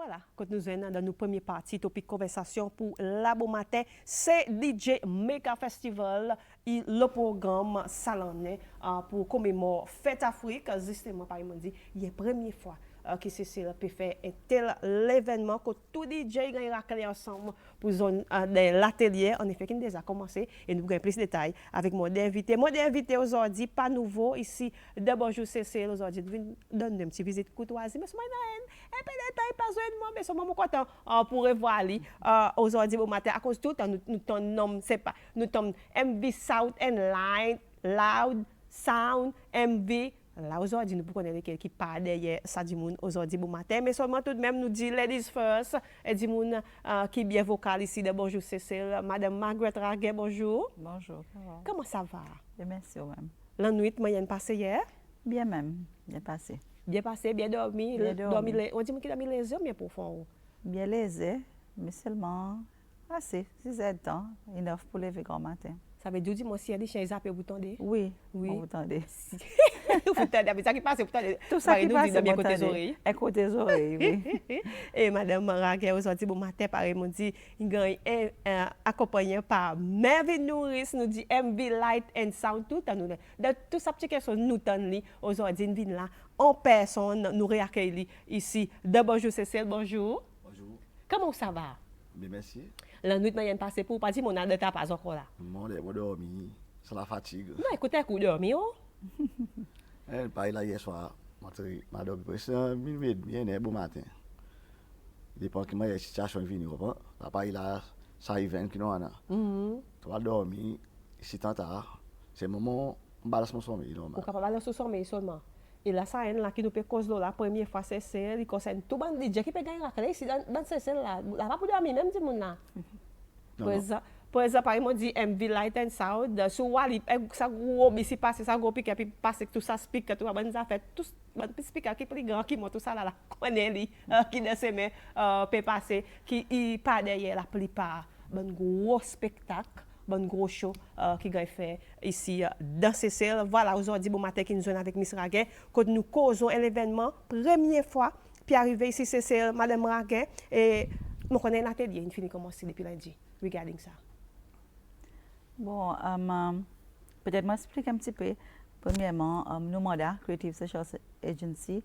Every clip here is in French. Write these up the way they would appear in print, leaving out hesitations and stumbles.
voilà, quand nous sommes dans nos premières parties, topic conversation pour la bon matin, c'est DJ Mega Festival et le programme salonné pour commémorer Fête Afrique, justement, par exemple, il y a la première fois que c'est peut faire un tel l'événement que tout DJ gagne la ensemble pour zone de l'atelier. En effet, qui déjà commencé et nous avons plus de détails avec mon invité. Mon invité aujourd'hui, pas nouveau ici. De bonjour CC aujourd'hui, donne une petite visite courtoisie. Mais moi, un peu de détails pas besoin de moi, mais je suis content pour revoir lui aujourd'hui au matin. À cause de tout, nous nom c'est pas, nous sommes MV Sound and Light, Loud Sound MV. Là, aujourd'hui, nous pouvons connaître qui parle derrière ça du monde aujourd'hui bon matin, mais seulement tout de même nous dit ladies first, et du monde qui est bien vocal ici de bonjour Cécile, Madame Margaret Raguet, bonjour. Bonjour, ça va? Comment ça va? Bien, merci même. La nuit moyenne passée hier? Bien même, bien passé. Bien passé, bien dormi. Bien dormi. On dit qu'il a mis les yeux bien profond. Bien lésé, mais seulement assez, 6 heures de temps, enough pour lever grand matin. Ça veut dire, dis-moi si il y a des chiens zappés, vous tendez? Oui, Oui. vous entendez. Vous tendez, mais ça qui passe, vous tendez. Tout ça qui passe, bien vous côté entendez. oreilles. Et côté oreilles, oui. Et Madame Raguet, aujourd'hui, bon matin, pareil, nous dit, il est accompagné par Mervyn Nouris, nous dit MV Light and Sound, tout à nous. De tout ça, petite question, nous tenons aujourd'hui, nous venons là, en personne, nous réaccueillons ici. De bonjour Cécile, bonjour. Bonjour. Comment ça va? Bien, merci. La nuit moyenne passée pour pas dire mon âge de pas encore là. Mon est dormi, c'est la fatigue. Non, écoutez, un coup dormi, oh. Pareil là hier soir, ma dormi presque minuit et demi, bon matin. Dépend que ma situation est venue, pareil là, ça arrive qui nous en a. Tu vas dormir, ici tant tard, c'est le moment où on balance mon sommeil. On est capable de balancer son sommeil seulement. Et là, ça est là qui nous peut causer la première fois, c'est celle qui concerne tout le monde qui peut gagner la clé ici, dans cette là. Là, pas pour dormir, même du monde là. Pour exemple, par exemple, dit MV Light and Sound, sur Wally, ça gros, ici passe, ça gros pique, puis passe tout ça, speak, tout ça, bonne affaire, tout petit speaker qui est plus grand, qui monte tout ça là, connaît lui, qui dans ses mains, peut passer, qui pas derrière la plupart, bon gros spectacle. Bon gros show qui a fait ici dans CCL. Voilà, aujourd'hui, bon matin, qui nous sommes avec Miss Raguet. Quand nous causons un événement, première fois, puis arrivé ici, CCL, Madame Raguet, et nous connaissons l'atelier, il finit commencer depuis lundi, regarding ça. Bon, peut-être m'expliquer un petit peu. Premièrement, nous mandat Creative Social Agency,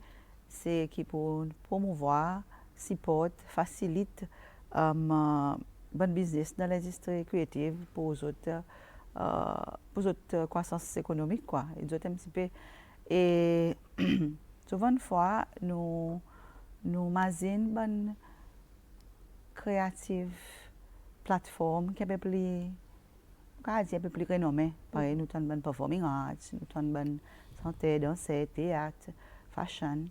c'est qui pour promouvoir, support, facilite bon business dans l'industrie créative pour les autres croissance économique quoi. Ils ont un petit peu et souvent une fois nous mazinons bonne créative plateforme qui est un peu plus renommée. Pareil, nous avons bonne performing arts, nous avons bonne santé, danse, théâtre, fashion.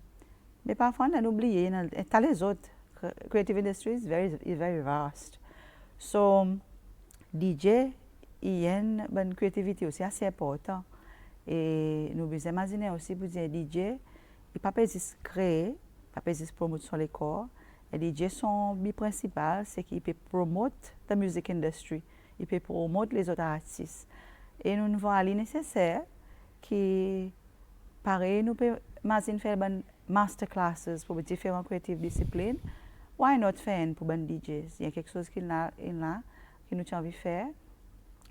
Mais parfois on oublie t'as les autres. Creative industry is very vast. So, DJ, il y a une bonne créativité aussi assez importante. Et nous devons imaginer aussi pour dire DJ, il ne peut pas juste créer, il ne peut pas juste promouvoir sur les corps. Et DJ, son but principal, c'est qu'il peut promouvoir la music industry, il peut promouvoir les autres artistes. Et nous devons aller nécessaire qui, pareil, nous pouvons imaginer faire une masterclasses pour différentes creative disciplines. Why not faire pour les DJs? Il y a quelque chose qui nous a envie de faire.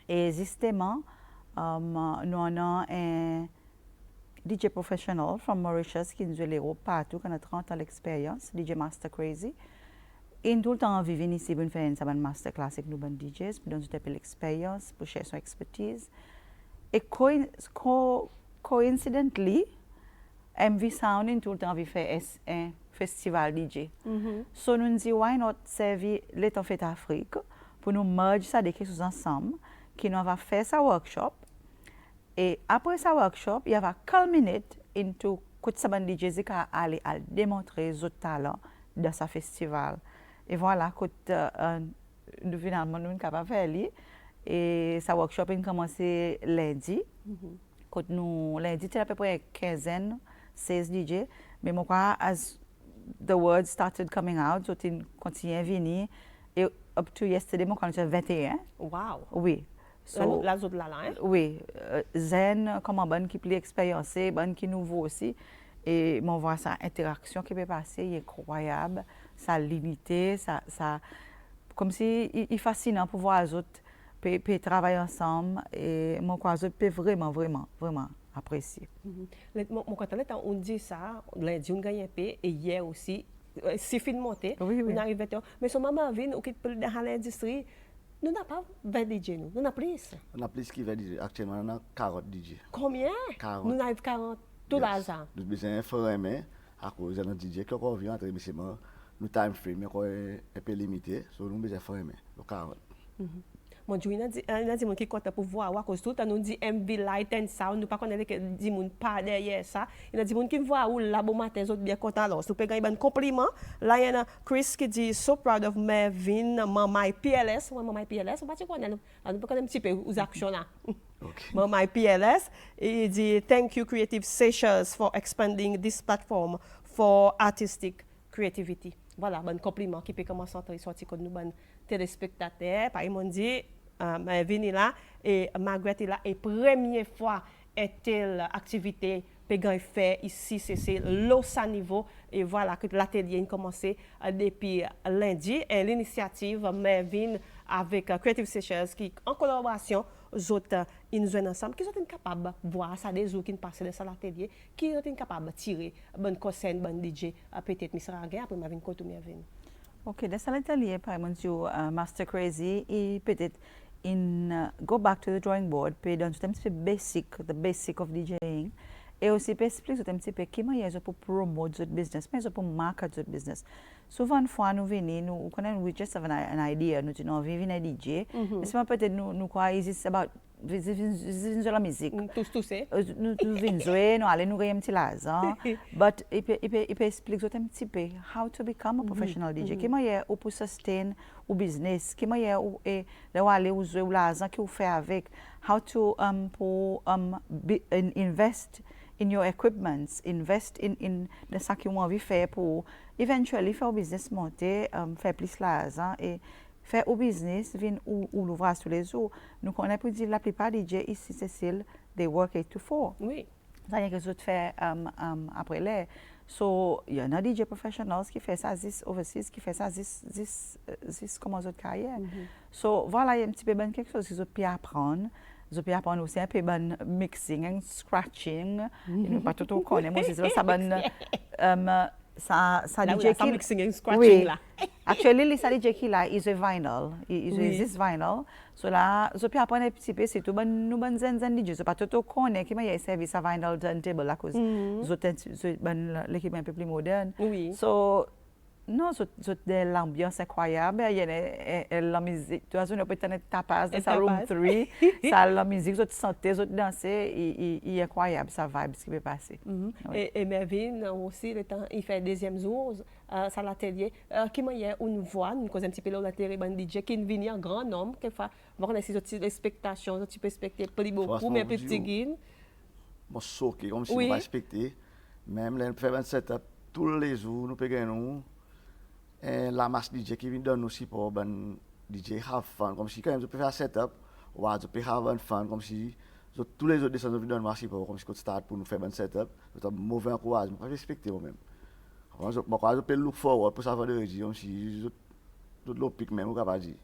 Et justement, nous avons un DJ professionnel from Mauritius qui nous a partout, qui a 30 ans d'expérience, DJ Master Crazy. Et tout le temps, on vit ici pour faire une masterclass avec nous, les DJs, pour donner l'expérience, pour chercher son expertise. Et coincidentally, MV Sound tout le temps envie faire un festival DJ. So nous disons why not servir l'état fait Afrique pour nous merger ça des quelque chose ensemble qui nous va faire sa workshop et après sa workshop il va culminate into que ça ban DJ qui aller à démontrer les autres talents dans ce festival. Et voilà que nous finalement nous capable faire lui et sa workshop a commencé lundi. Quand nous lundi c'était à peu près 15 16 DJ mais moi as the words started coming out, so ils continuent à venir. Et up to yesterday, moi, quand j'étais 21. Wow! Oui. So, la zone là, hein? Oui. Zen, comme bonne qui plus expérimenté, bonne qui nouveau aussi. Et on voit sa interaction qui peut passer, il est incroyable. ça limité, ça comme si il est fascinant pour voir les autres peut travailler ensemble et moi quoi les autres peut vraiment apprécier. Mon content on dit ça, lundi on gagne un peu et hier aussi, c'est fin de monter, Oui. on arrive à mais son maman vient, on quitte dans l'industrie, nous n'avons pas 20 DJ, nous n'avons plus. On a plus qui va DJ. Actuellement, on a 40 DJ. Combien? 40. Nous avons 40 tout l'argent. Nous besoin faire à cause de notre DJ qui encore vient entrer, mais c'est nous time frame est un peu limité, donc nous besoin faire 40. Mon Dieu, il y a des gens qui comptent pour voir, à cause de tout, nous dit MV Light and Sound, nous pas connaître que des gens pas derrière ça. Il y a des gens qui voient où là bon matin, les autres bien contents. Alors, si vous pouvez gagner un compliment, là il y a Chris qui dit so proud of Mervin, Mama PLS, Mama PLS, on va te connaître, nous pas connaître un petit peu aux actions là. Mama PLS, et il dit thank you Creative Seychelles for expanding this platform for artistic creativity. Voilà, bon compliment qui peut commencer à entrer sortir comme nous bon téléspectateurs. Par exemple, dit Mervin est là et Margaret est là et première fois est-elle activité pégan fait ici c'est l'eau à niveau et voilà que l'atelier a commencé depuis lundi et l'initiative Mervin avec Creative Seychelles qui en collaboration autres ils sont ensemble qui sont capables de voir ça des autres qui passent dans l'atelier qui sont capables de tirer bonne concerne bonne DJ peut-être Miss Raga après Mervin côté Mervin. OK, dans l'atelier par exemple Master Crazy et peut-être go back to the drawing board, puis dans un petit peu the basic of DJing, et aussi puis expliquer un petit peu comment ils pour promote votre business, mais pour market votre business. Souvent une fois nous venons, nous connaissons, we just have an idea, nous disons, nous vivons un DJ, mais c'est peut-être nous quoi, is about de la musique. Tout c'est. Nous venons jouer, nous allons nous gagner un petit l'argent, but il peut expliquer un petit peu how to become a professional DJ. Comment il y a pour sustain au business, comment il y a de aller jouer l'argent que vous faites avec, how to invest in your equipments, invest in de ça que vous avez fait pour eventually faire au business monter, faire plus l'argent et faire au business, vient ou l'ouvrage sur les jours. Nous connaissons pour dire la plupart des DJ ici, Cécile, they work 8 to 4. Oui. C'est-à-dire que les autres font après l'air. So, il y a des DJ professionnels qui font ça 10 overseas, qui font ça 10 comme les autres carrières. So, voilà, il y a un petit peu quelque chose qu'ils ont pu apprendre. Ils ont pu apprendre aussi un peu de mixing, scratching. Ils n'ont pas tout connaître. Moi, c'est ça, bonne. Ça DJ qui mixing and scratching oui. là. Actually, ça DJ qui là, is a vinyl. Is this vinyl. So là, je peux apprendre un petit peu, c'est tout nous bonnes zen DJ. Je pas tout connaître qui m'a servi ça vinyl turntable là cause l'équipe un peu plus moderne. Oui. So non, de l'ambiance incroyable. Il y a la musique. Tu as une petite tapas dans sa room 3. Ça, la musique, tu chanter, tu danser, il est incroyable, ça vibe, ce qui peut passer. Et Mervin aussi, il fait deuxième jour, ça l'atelier. Qui m'a eu une voix, une cause un petit peu là, l'atelier, un DJ qui vient en grand nombre, qui fait, voir les autres expectations, tu peux expecter plus beaucoup, mais plus petit guine. Moi, choqué, comme si on pas respecté. Même là, nous faisons un setup tous les jours, nous payons la masse DJ qui vient donner nous support, ben DJ have fun, comme si quand même je peux faire un setup, ou je peux have fun, comme si tous les autres descendants viennent donner nous support, comme si on start pour nous faire un setup, c'est un mauvais encouragement, je peux respecter moi-même. Je peux look forward pour savoir de région, comme si je l'opique même, ou capable de dire.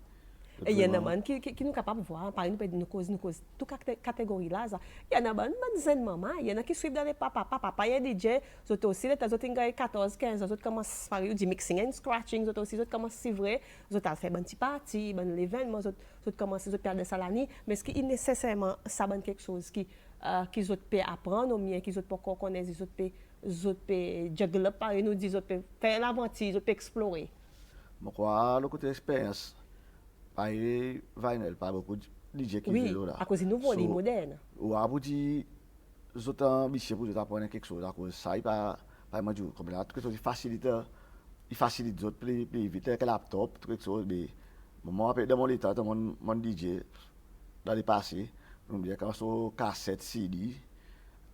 Et il y a des gens qui nous capables de voir, par exemple, nous cause, toute catégorie là, il y a des gens qui maman, il y en a qui suivent dans les papa, il y a des DJ, ils aussi, les autres ont 14, 15, ils commencent à faire du mixing and scratching, ils aussi, ils commencent à suivre, ils ont fait un petit party, un événement, ils commencent à faire des salani, mais est-ce qu'il est nécessairement ça quelque chose qu'ils peuvent apprendre, ou bien qu'ils peuvent pas connaître, ils peuvent juggler, par nous disent, ils peuvent faire l'aventure, ils peuvent explorer. Je crois le côté expérience. Pas vinyl, pas beaucoup de DJ qui viennent là. Oui, à cause de nouveau, les modernes. Ou à bout de autres ambitions pour apprendre quelque chose, à cause ça, il pas moi du comme là, quelque chose il facilite d'autres plus vite, avec laptop, quelque chose, mais moi après dans mon état, mon DJ dans les passés, on me dit quand sur cassette CD,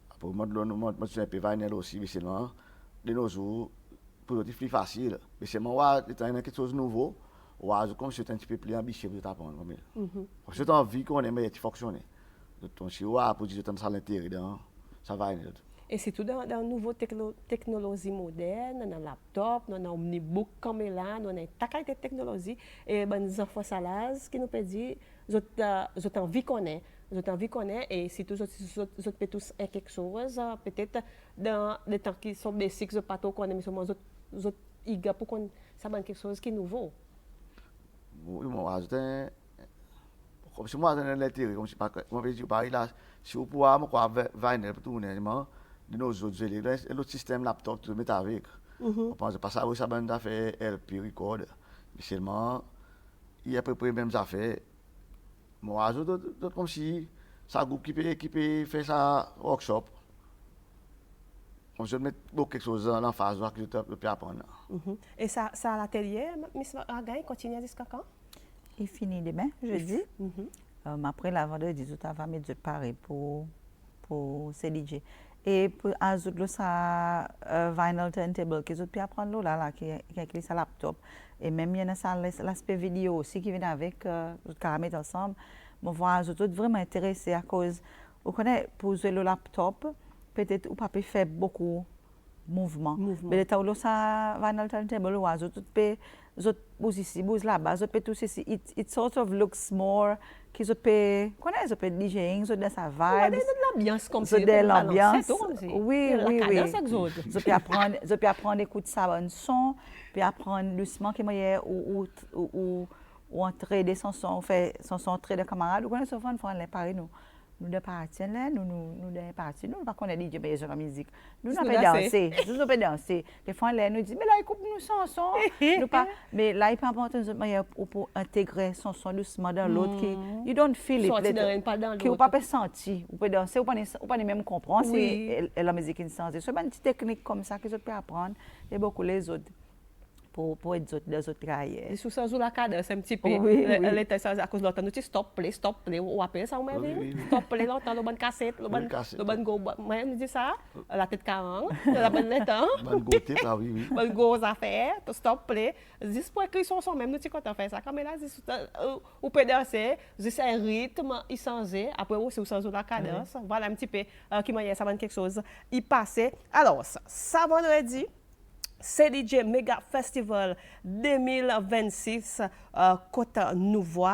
après moi un peu vinyl aussi, mais c'est non, de nos jours pour être plus facile, mais c'est moi quelque chose de nouveau. Ou comme si tu es un petit peu plus ambitieux pour t'apprendre. Parce que tu as envie qu'on ait fonctionner. Donc, si tu as pour dire que tu as l'intérêt, ça va. Et surtout dans une nouvelle technologie moderne, dans le laptop, dans l'omnibook comme là, dans une qualité de technologie, et les enfants salaz qui nous peut dire, vous avez envie connaître. Vous avez envie connaître, et si vous avez tous quelque chose, peut-être dans les temps qui sont basiques, vous pas trop connaître, mais vous avez pour qu'on ça quelque chose qui est nouveau. Oui, moi, comme si moi, je l'intérêt, comme si moi, je parle là, si vous pouvez, moi, venir pour tourner, de nos autres élèves, l'autre système laptop, tu mets avec. On pense pas ça, oui, ça va faire LP record, mais seulement, il y a à peu près les mêmes affaires. Moi, je comme si, ça groupe qui peut faire ça workshop. Je mets quelque chose en face, que je peux apprendre. Et ça à l'atelier, Miss Agaï, continue jusqu'à quand? Il finit demain, jeudi. Après la vendredi, tout à va mettre pareil pour CDJ. Et pour ajouter ça vinyl turntable, que je peux apprendre là, qui est sa laptop. Et même il y a l'aspect vidéo aussi qui vient avec, je peux mettre ensemble. Mon voix, je suis vraiment intéressée à cause, vous connaissez, pour jouer le laptop, peut-être, vous ne pouvez pas faire beaucoup de mouvements. Mais le temps où ça vinyl turntable, je peux ici, là-bas, je peux tout ceci. It sort of looks more, que je peux, connaissez, je peux DJing, je peux sa vibe. De l'ambiance comme ça. De l'ambiance. Oui. Je peux apprendre à écouter ça un son, puis apprendre doucement comment il est ou entrer des chansons, faire chansons entrer de camarades. Vous connaissez souvent, on parler nous de partir là, nous de partir, nous pas connaître DJ mais la musique. Nous pas danser, nous pas danser. Des fois là nous dit mais là écoute nous chanson, nous pas mais là il pas important pour intégrer son son doucement dans l'autre qui you don't feel it. Qui ou pas sentir, ou peut danser ou pas même comprendre c'est la musique qui sent. C'est une petite technique comme ça que je peux apprendre et beaucoup les autres. Pour être des autres travailleurs. Et sous ça, la cadence un petit peu. À cause de l'autre, nous stop play, ou appelle ça, stop play, l'autre, le bon cassette, le bon go, moi, nous dit ça, la tête 40, la bonne lettre, bon go tip, oui. Bon go affaires, stop play, juste pour écrire son son, même nous, tu quand on fait ça, comme là, ou peut danser, juste un rythme, il changeait, après aussi, vous changez la cadence, voilà un petit peu, qui m'a dit, ça va quelque chose, il passait. Alors, ça vendredi, CDJ Mega Festival 2026, Côte Nouveau,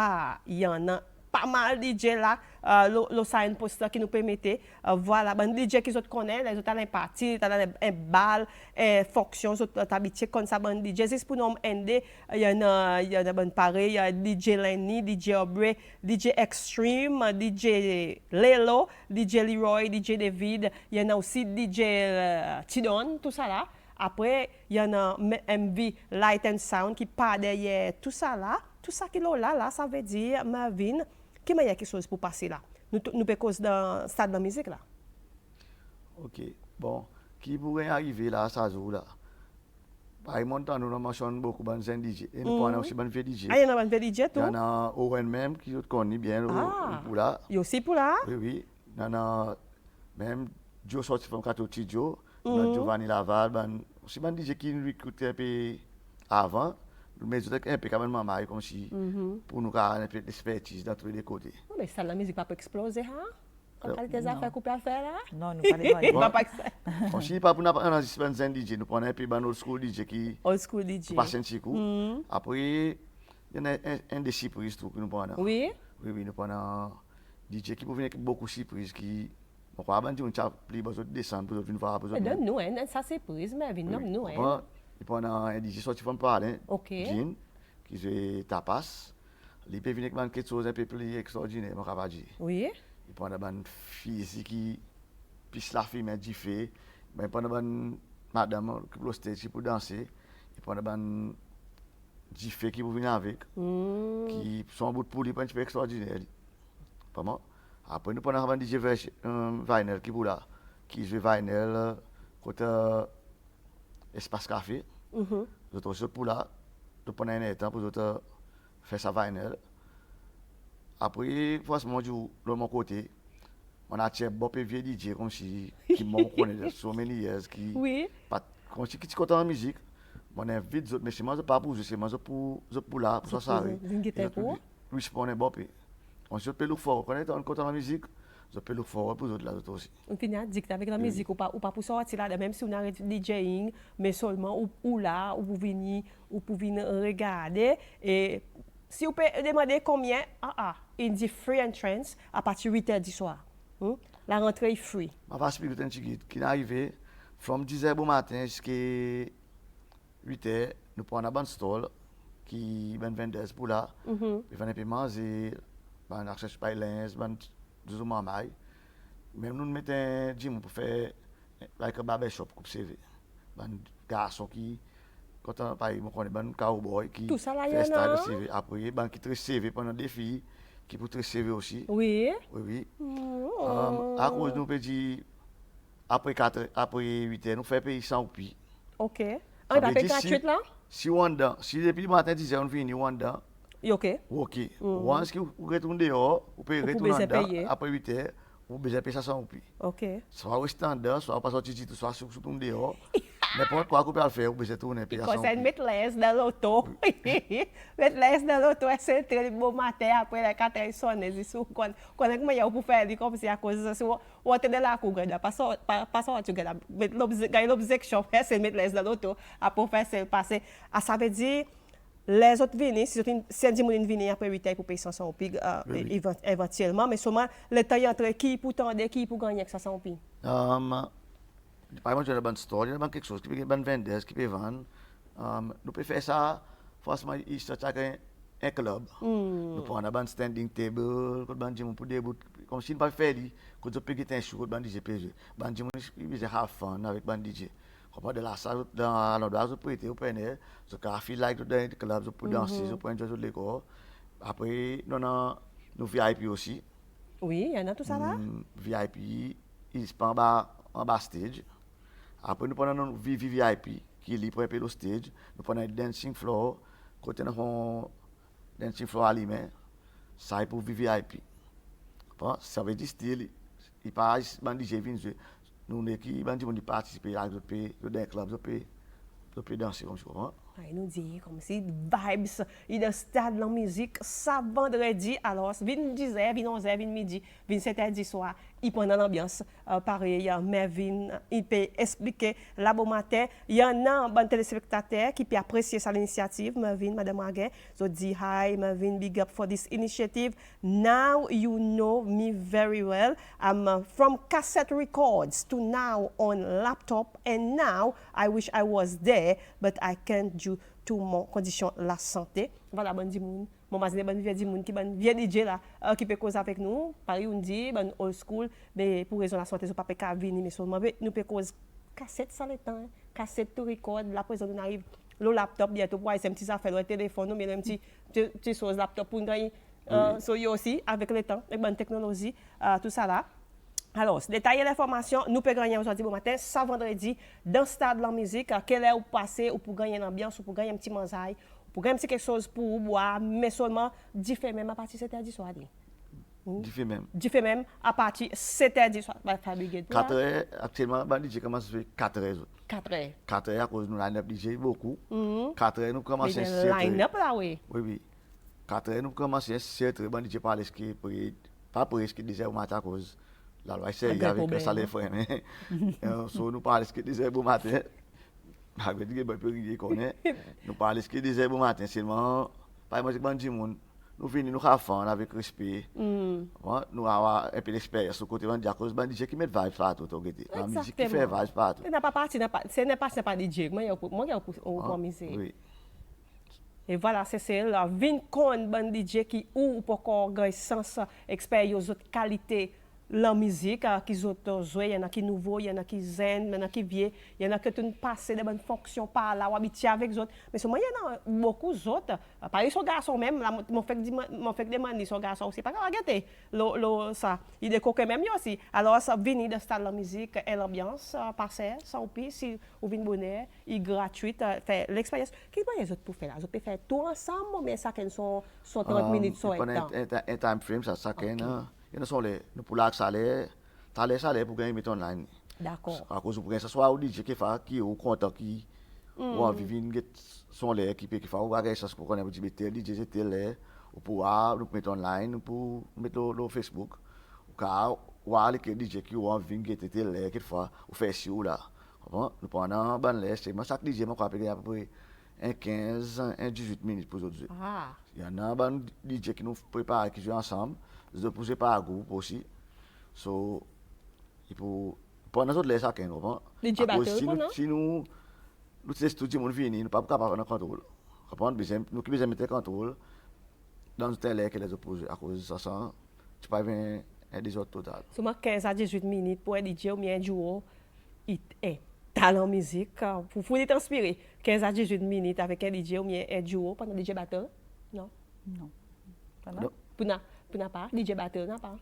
il y en a pas mal de DJ là, le sign poster qui nous permettait, voilà, les DJ qui nous connaissent, les autres ont un parti, un bal, fonction, les autres ont habitué comme ça, les DJ, c'est pour nous ND, il y en a bon pareil, il y a DJ Lenny, DJ Aubrey, DJ Extreme, DJ Lelo, DJ Leroy, DJ David, il y en a aussi DJ Tidon, tout ça là. Après, il y en a MV Light and Sound qui part derrière tout ça là. Tout ça qui est là, ça veut dire, Marvin, qu'il y a quelque chose pour passer là. Nous pouvons cause dans le stade de la musique là. Ok, bon. Qui pourrait arriver là, ça joue là. Par exemple, nous mentionnons beaucoup de DJ. Et nous prenons aussi de DJ. Ah, il y en a de DJ tout? Il y en a Owen même qui connaît bien pour là. Il y a aussi pour là? Oui. Il y en a même Joe sorti de Katoti Joe. Giovanni Laval, aussi des DJ qui nous écoutaient un peu avant, mais c'était un peu quand même marié comme si pour nous avoir un peu d'expertise dans tous les côtés. Mais ça, la musique va pas exploser, hein? Quand tu as des affaires coupées à faire là? Non, nous pas pas on ne pas pour nous prendre un DJ, nous prenons un peu old school DJ qui passe un petit coup. Après, il y en a un des surprises que nous prenons. Oui, nous prenons un DJ qui peut venir avec beaucoup de surprises qui. Donc, on va dire qu'on a besoin de descendre pour venir voir. Donne-nous, ça c'est prise, mais nomme-nous. Il prend un DJ sorti de parler, Jean, qui fait tapas. Il peut venir avec quelque chose un peu plus extraordinaire, on va dire. Oui. Il prend une fille qui pisse la fille, mais dit fait. Il prend une madame qui peut stage pour danser. Il prend une fait qui peut venir avec. Qui sont bout de poulie, un peu extraordinaire. Pas mal. Après, nous prenons un DJ Vinyl qui est là, qui joue Vinyl côté Espace Café. Nous sommes pour là, nous prenons un temps pour faire ça Vinyl. Après, forcément, de mon côté, on a un bon vieux DJ comme si, qui m'ont connu so many years, qui comme si qui content en musique. On invite les autres, mais c'est moi pas pour c'est moi pour là, pour ça. Oui, je prends un bon. On se peut le fort, on est content de la musique, je peux le faire pour les autres là aussi. On finit à dire que avec la musique, ou pas pour sortir là, même si on arrête DJing, mais seulement ou là, ou pour venir regarder. Et si vous pouvez demander combien, il dit free entrance à partir de 8h du soir. La rentrée est free. Je vais expliquer un petit guide qui est arrivé, from 10h du matin jusqu'à 8h, nous prenons un bon stall qui est 22 pour là, puis on peut manger, on accès par linge, on deux ou mamai. Même nous mettons un gym pour faire like un barbershop coupe CV. Un garçon qui quand on parle on connaît un cowboy qui Tout ça là, fait style de non? CV après ben qui traite CV pendant des filles qui pour traiter CV aussi. Oui. Oui. À cause nous peut dire après 8h nous fait payer 100 roupies. OK. Ça On va veut payer dire gratuit là? Si on dedans, si depuis le matin 10h on finit on dedans. OK. OK. Once que vous retournez dehors, vous pouvez retourner besoin dedans payer. après 8h, vous besoin payer 100 roupies. OK. Soit au standard, soit pas sortir du tout, soit sur tout dehors. N'importe quoi qu'on peut faire, vous besoin tourner payer 100 Quand ça roupies. mettre l'aise dans l'auto. Mettre l'aise dans l'auto, c'est très bon matin après la 4h sonne. Quand on est pour faire des comme si à cause de ça, on est dans la cour, pas ça, tu gagnes l'objection, c'est mettre l'aise dans l'auto, après faire c'est passer. Ça veut dire, les autres viennent, si un dimanche viennent après 8h pour payer 500 roupies, éventuellement, mais seulement le temps entre qui pour tendre, qui pour gagner 500 roupies. Par exemple, il y a une bonne histoire, il y a quelque chose qui peut vendre vendeurs, qui peut vendre. Nous pouvons faire ça, forcément, il se avec un club. Nous prenons un standing table, pour des bouts, comme si nous ne pas faire, quand nous pouvons un show, quand nous DJ PG. Nous pouvons have fun avec le DJ. Comme de la salle, dans l'endroit où vous pouvez être, vous prenez, vous pouvez feel like dans le club, vous pouvez danser, vous pouvez enjoy l'école. Après, nous avons nos VIP aussi. Oui, il y en a tout ça là? VIP, ils sont en bas stage. Après, nous prenons un VIP qui est libre pour le stage. Nous prenons un dancing floor. Côté nous avons dancing floor à lui-même. Ça est pour VIP. Ça veut dire style. Il pas un DJ vient jouer. Nous, l'équipe, on participer à d'autres pays, dans des clubs, d'autres pays danser comme ça. Il nous dit comme si vibes, il est stade la musique, ça vendredi, alors, vin 10h, vin 11h, vin midi, vin 7h soir, il prend l'ambiance, pareil, mais il peut expliquer là bon matin, il y en a un bon téléspectateur qui peut apprécier sa initiative, Mervyn, Madame Aguin, so dit hi, Mervyn, big up for this initiative, now you know me very well, I'm from cassette records to now on laptop, and now I wish I was there, but I can't due to mon condition la santé. Voilà, bon dimoun. Mon mazine bon vieux dimoun qui bon vieux DJ là qui peut causer avec nous. Paris on dit bon old school mais pour raison la santé so pas peut venir mais seulement nous peut cause cassette sans le temps, cassette to record la présent nous arrive le laptop bientôt pour essayer un petit affaire le téléphone nous mais un petit chose laptop pour gagner so yo aussi avec le temps avec bonne technologie tout ça là. Alors, détailler l'information, nous pouvons gagner aujourd'hui bon matin, ça vendredi, dans Stade de la musique, quelle heure vous passez, ou pour gagner l'ambiance, ou pour gagner un petit manzaï, ou pour gagner quelque chose pour boire, mais seulement 10 faits même à partir de 7h du soir. 10 faits même. 10 faits même à partir de 7h du soir. 4h, actuellement, le DJ commence à faire 4h. 4h. 4h à cause de nous line-up DJ beaucoup. 4h, nous commençons à 7h. Line-up là, oui. Oui. 4h, nous commençons à 7h, le DJ parle pas pour ce qu'il disait au matin à cause. La loi c'est avec le salaire frère mais so nous parler ce que disait bon matin avec des bon peu connaît nous parler ce que disait bon matin seulement pas moi bon dit monde nous venir nous faire fun avec respect nous avoir un peu d'expérience au côté de à cause ban DJ qui met vibe partout tout gêter la musique qui fait vibe partout n'a pas parti c'est pas DJ moi pour musique oui. Et voilà, c'est là 20 con ban DJ qui ou pour qu'on sens expérience autre qualité la musique qui autres jouer, il y en a qui nouveau, il y en a qui zen, il y en a qui vieux, il y en a qui ont passé des bonnes fonctions par là, ou habitué avec les autres. Mais seulement il y en a beaucoup d'autres. Par exemple, son garçon même, là, mon fait demander son garçon aussi. Pas grave, regardez, ça, il décoque même aussi. Alors, ça vient de stade la musique et l'ambiance, passer, sans pire, si vous venez bonheur, il est gratuit, fait l'expérience. Qu'est-ce que les autres pour faire là? Vous pouvez faire tout ensemble, mais ça, sont 30 minutes sur un temps. Un time frame, ça, il y a nous pour l'accès salaire pour gagner online. D'accord. À cause pour ça soit au DJ qui fait qui au compte qui ou vivre son l'air qui fait ou gagner ça pour connaître DJ c'était là ou pour nous mettre online pour mettre le Facebook ou car voir les DJ qui ont envie de gêter les quelquefois ou faire si ou là. Nous prenons ban les c'est moi chaque DJ moi quoi à peu près un 15 un 18 minutes pour aujourd'hui. Ah. Il y en a ban DJ qui nous préparent qui jouent ensemble, ils posent par groupe aussi. So il faut pendant autres les chacun comprend. DJ batteur si nous c'est studio mon vini, nous pas capable de contrôle. Comprendre besoin nous qui besoin mettre contrôle dans le télé que les opposés à cause de ça tu pas un désordre total. So, 15 à 18 minutes pour un DJ ou bien un duo, il est talent musique. Pour vous t'inspirer, 15 à 18 minutes avec un DJ ou bien un duo pendant DJ batteur? Non. Non. Non. Pour n'a pas, DJ batteur n'a pas.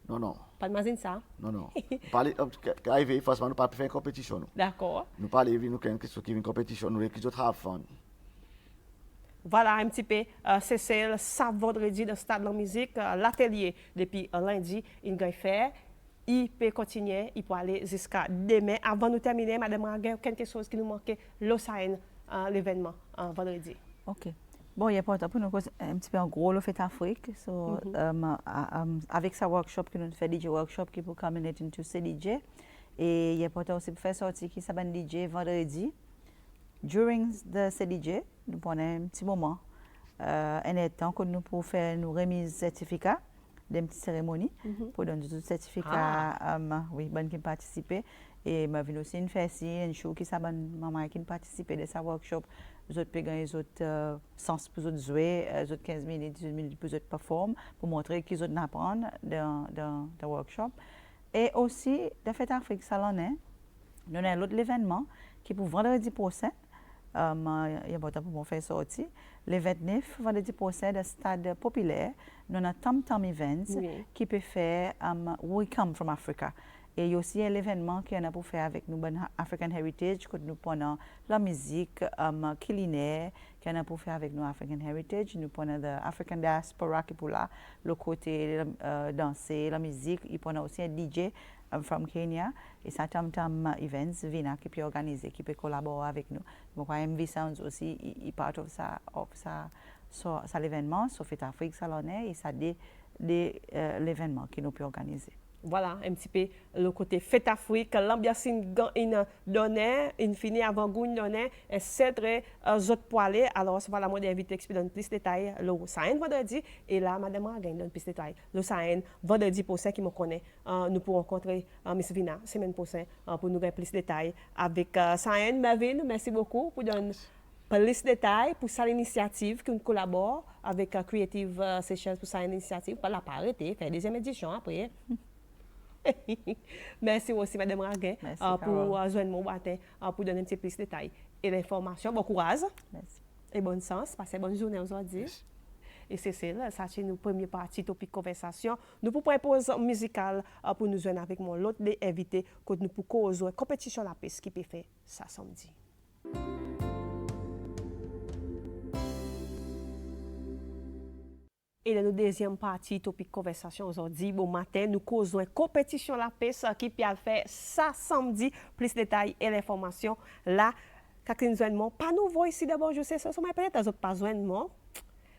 Non. Pas de mazine ça. Non. Parler arriver forcément nous pas faire une compétition nous. D'accord. Nous parler nous quelque chose qui une compétition nous qui d'autres have fun. Voilà un petit peu, c'est ça vendredi dans Stade de la musique, l'atelier depuis lundi, il va faire. Il peut continuer, il peut aller jusqu'à demain. Avant de terminer, Madame Raguin, quelque chose qui nous manquait, l'Osaine, l'événement vendredi. OK. Bon, il est important pour nous un petit peu en gros le fait Afrique. So, avec sa workshop que nous fait DJ workshop qui peut communiquer into CDJ. Et il est important aussi pour faire sortir qui s'appelle DJ vendredi. During the CDJ, nous prenons un petit moment, un temps que nous pouvons faire une remise certificat, des petites cérémonies, pour donner tout certificat, oui, bonne qui participer. Et ma vie aussi, une fait si, une show qui s'appelle maman qui participe de sa workshop, les autres payent les autres sens pour les autres jouer, les autres 15 minutes, 18 minutes pour les autres performer, pour montrer qu'ils ont apprendre dans le workshop. Et aussi, de fait Afrique Salonais, nous avons l'autre événement qui est pour vendredi prochain. Il y a beaucoup pour faire sortir. Le 29, vendredi prochain, le stade populaire, nous avons Tom Tom Events qui peut faire We Come from Africa. Et il y a aussi l'événement qui a pour faire avec nous, African Heritage, que nous prenons la musique culinaire, qui a pour faire avec nous African Heritage. Nous prenons l'African Diaspora qui est pour là, le côté danser, la musique. Il prenons aussi un DJ from Kenya. Et ça, Tom Tom Events, Vina, qui peut organiser, qui peut collaborer avec nous. Donc, MV Sounds aussi, il part de ça l'événement, sauf que Afrique Salonais, et ça l'événement qui nous peut organiser. Voilà, un petit peu le côté fête Afrique, l'ambiance in donné, in fini avant goût donné, et c'est très autres poilés. Alors, voilà, moi d'inviter à donner plus de détails le Saïn vendredi, et là, Madame Raguin donne plus de détails. Le Saïn vendredi pour ceux qui me connaissent, nous pourrons rencontrer Miss Vina semaine prochaine pour nous donner plus de détails avec Saïn. Mervyn, merci beaucoup pour donner plus de détails pour cette initiative qui nous collabore avec Creative Sessions pour cette initiative. Pas la parité, faire deuxième édition après. Merci aussi, Madame Raguin, pour joindre mon matin, pour donner un petit peu plus de détails et l'information. Bon courage. Merci. Et bonne chance. Passez bonne journée aujourd'hui. Et c'est ça, c'est notre première partie topic conversation. Nous pouvons une pause musicale pour nous joindre avec mon l'autre invité que nous pouvons causer compétition la piste qui peut faire ça samedi. Et dans notre deuxième partie, topic conversation aujourd'hui, bon matin, nous causons une compétition la pêche qui peut faire ça samedi. Plus de détails et l'information là. Catherine Zouennement, pas nouveau ici d'abord, je sais, ça, mais peut-être que pas Zouennement.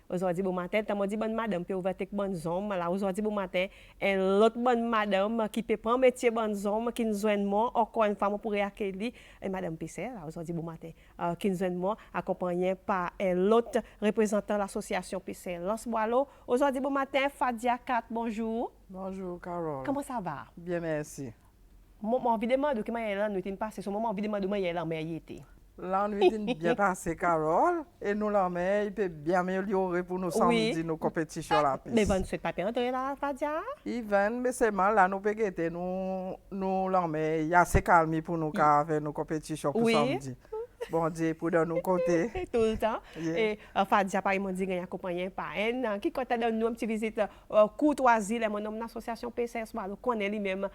Aujourd'hui, bon matin, tu m'as dit bonne madame, puis ouvert avec bonne homme. Là, aujourd'hui, bon matin, et l'autre bonne madame qui peut prendre métier bonne homme, qui nous joigne encore une fois pour accueillir, et madame Pisset, là, aujourd'hui, bon matin, qui nous joigne accompagnée par l'autre représentant de l'association Pisset, Lance Boileau. Aujourd'hui, bon matin, Fadia Kat, bonjour. Bonjour, Carole. Comment ça va? Bien, merci. Mon évidemment, de comment elle nous est passé, ce moment, évidemment, de moi, elle a été. Là, nous avons bien passé, Carole, et nous l'avons il peut bien améliorer pour nous samedi, nos compétitions à la piste. Mais vous ne souhaitez pas entrer là, Fadia? Even, mais c'est mal, là, nous pouvons guetter, nous l'avons il y a assez calme pour nous faire nos compétitions pour samedi. Bon Dieu, pour de nos côtés. Tout le temps. Yeah. Et Fadia, par exemple, dit qu'il y a accompagné par elle, qui compte donner nous une petite visite courtoisie, mon nom l'association PCS, on connaît lui-même,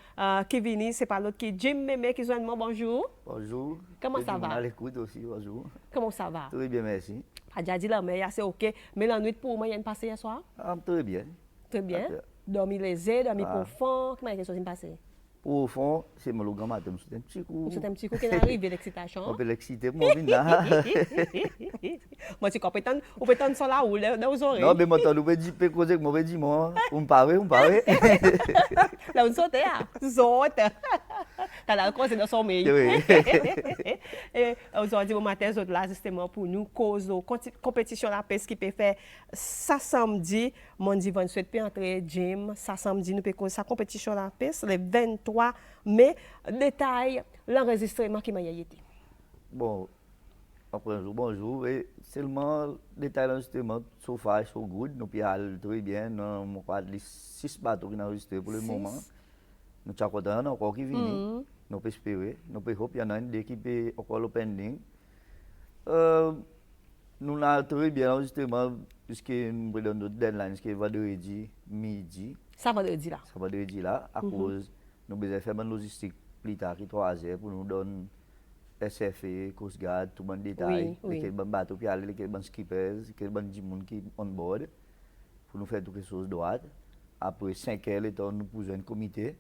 qui vient, c'est pas l'autre qui Jim Mémé qui joint moi, bonjour. Bonjour. Comment ça va? À l'écoute aussi, bonjour. Comment ça va? Très bien, merci. Fadia dit là, mais c'est OK. Mais la nuit pour moi, il y a une passée hier soir? Très bien. Très bien. Dormi léger, dormi profond, comment est-ce que ça s'est passé? Pour au fond, c'est mon grand matin, c'est un petit coup. C'est un petit coup qui arrive l'excitation. On peut l'exciter, mon vina. Moi, c'est compétent, on peut tendre ça là ou là aux oreilles. Non, mais moi, tu peux dire, peut causer, moi, dis moi, on parle. Là, on saute, saute. T'as l'alcool, c'est dans son meilleur. Oui. Et aujourd'hui, au matin, autres là, justement, pour nous, cause de compétition la peste qui peut faire ça samedi, Mondi Van Souhaite peut entrer gym, ça samedi, nous peut cause sa compétition la peste, le 23 mai. Détail, l'enregistrement qui m'a été. Bon, après un jour, bonjour. Et seulement, détail l'enregistrement, so far, so good. Nous pouvons très bien. Nous avons 6 bateaux qui sont enregistrés pour le moment. Nous sommes contents, nous encore qui viennent. Nous pouvons espérer. Nous pouvons hope, il y en a une qui peut encore le pending. Nous avons très bien l'enregistrement, puisque nous avons notre deadline, qui est vendredi midi. Ça vendredi là. Ça vendredi là, à cause, nous devons faire une logistique plus tard, qui 3 heures, pour nous donner SFA, Coast Guard, tout le détail, les bateaux, puis les bons skippers, les bons gens qui sont on board, pour nous faire toutes les choses droites. Après 5 heures, nous posons un comité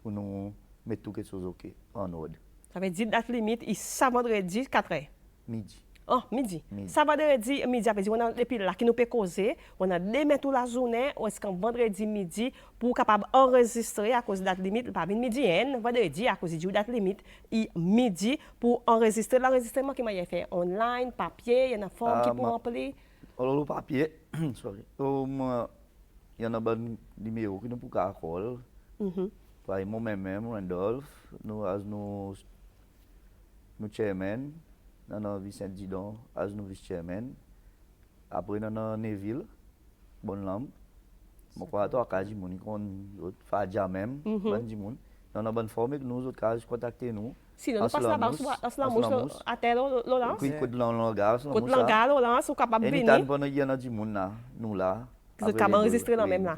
pour nous mettre toutes les choses OK, en ordre. Ça veut dire date limite, ça vendredi 4 heures. Midi. Oh, midi. Ça vendredi midi, après, on a depuis là qui nous peut causer, on a démettre toute la journée, ou est-ce qu'un vendredi midi, pour capable enregistrer à cause de date limite, pas midi, vendredi à cause de date limite, et midi pour enregistrer l'enregistrement qui m'a fait online, papier, il y a une forme qui pour remplir. Alors le papier, sorry, il y en a un numéro qui nous peut call. Par moi-même, Randolph, nous chairman. Nous avons Vincent Didon, nous vice-chairman. Après, nous avons Neville, Bonlamp. Je crois que nous avons Fadja même, nous avons bonne forme que nous avons contacté nous. Sinon, nous passons là-bas, à terre, Laurence. Oui, coup de langage, coup de langage, Laurence, ou capable de venir. Et nous là. Vous êtes capable d'enregistrer dans même là.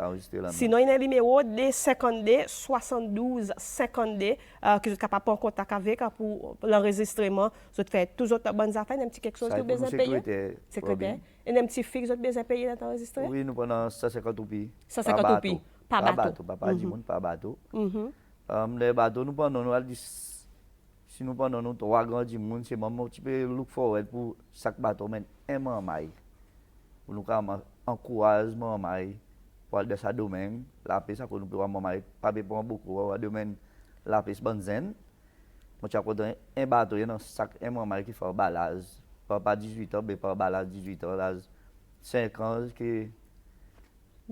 Sinon, il y a un numéro de 52 72 52 que vous êtes capable de prendre contact avec pour l'enregistrement. Vous faites toutes les bonnes affaires, un petit quelque chose que vous avez besoin de payer. Secrétaire. Et un petit fixe que vous avez besoin de payer dans l'enregistrement. Oui, nous prenons 150 roupies. 150 roupies. Pas bateau. Pas bateau. Pas bateau. Les bateaux, nous prenons, si nous prenons 3 grands dimoun, c'est moment tu peux look forward pour chaque bateau, mais un mois maille. Pour nous encouragement mai pour de sa domaine la pêche qu'on peut voir mai pas besoin beaucoup au domaine la pêche bonzen moi tu as un bateau dans sac un mois mai qui fait balage pas 18 ans mais pas balage 18 ans là 5 ans que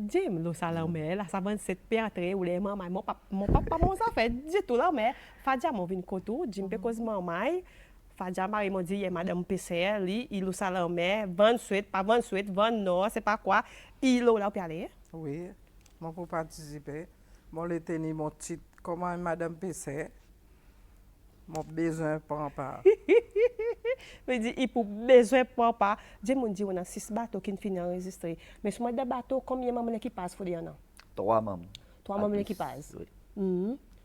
Jim lo salon mais là ça 27 péatré ou les maman mon papa mon ça fait du tout là mais Fadia mon vinn koto Jim pe cause maman Fadia Marie m'a dit, madame PCR, il salon mais 28, pas 28, 29, c'est pas quoi. Il là pour aller. Oui, moi pour participer. Moi le tenir mon titre comment madame PCR. Mon besoin prend pas. Me dit il pour besoin prend pas. J'ai mon dit on a 6 bateaux qui finissent enregistrés. Mais sur des bateaux combien de membres l'équipage faut dire non? 3 membres. 3 membres l'équipage. Oui.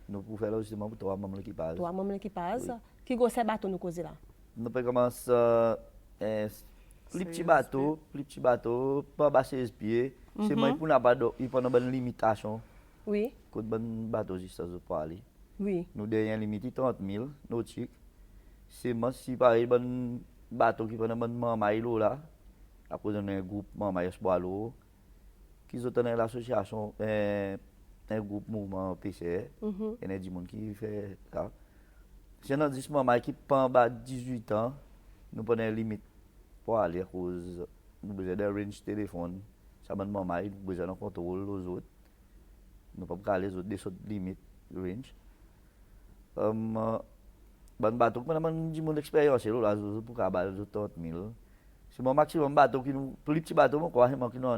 Nous pouvons faire justement pour 3 membres l'équipage. 3 membres l'équipage. Qui gros ces bateaux nous cause là? Nous pouvons commencer plus petit bateau, pas bas 16 pieds. C'est moi pour il prend une limitation. Oui. Quand bon bateau juste ça pour aller. Oui. Nous devons limiter 30 000 nautiques. C'est moi si pareil bon bateau qui prend un bon maïlo là. Après on a un groupe maïs boilo qui sont dans l'association un groupe mouvement PCR. Il y a des gens qui fait ça. Si on a 10 mamans qui prend 18 ans, nous prenons une limite pour aller à cause nous besoin de range téléphone. Ça m'a maman, nous besoin de contrôle les autres. Nous ne pouvons pas aller les autres des autres limites range. Ban bateau qu'on a dit mon expérience là pour qu'à 30 000. C'est mon maximum bateau qui nous plus petit bateau moi quoi moi qui non